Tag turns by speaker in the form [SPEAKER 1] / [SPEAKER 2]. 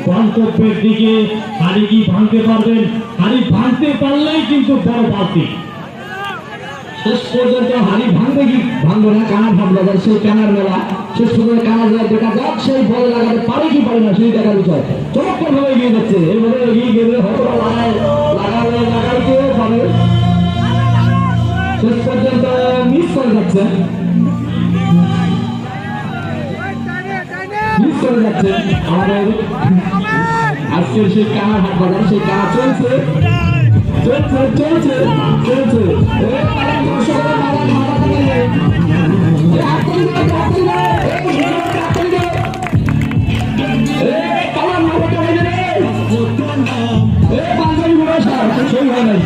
[SPEAKER 1] গন্তব্যের দিকে হাড়ি কি ভাঙতে পারবেন? হাড়ি ভাঙতে পারলেই কিন্তু বড় বালতি।
[SPEAKER 2] শেষ পর্যন্ত হাড়ি ভাঙবে কি ভাঙবে না, কানা ভাঙবে, সেই কানার মেলা শেষ পর্যন্ত কানা যায় দেখা যাক সেই বল লাগাতে পারে কি পারে না সেই দেখার বিষয়। চমৎকার ভাবে এগিয়ে যাচ্ছে, এইভাবে এগিয়ে গেলে হয়তো লাগাইতে পারে, শেষ পর্যন্ত মিস করে যাচ্ছে, মিস করে যাচ্ছে আমাদের আজকের সেই কানা হাট বাজার। সেই কানা চলছে চলছে চলছে চলছে সেই হয় নাই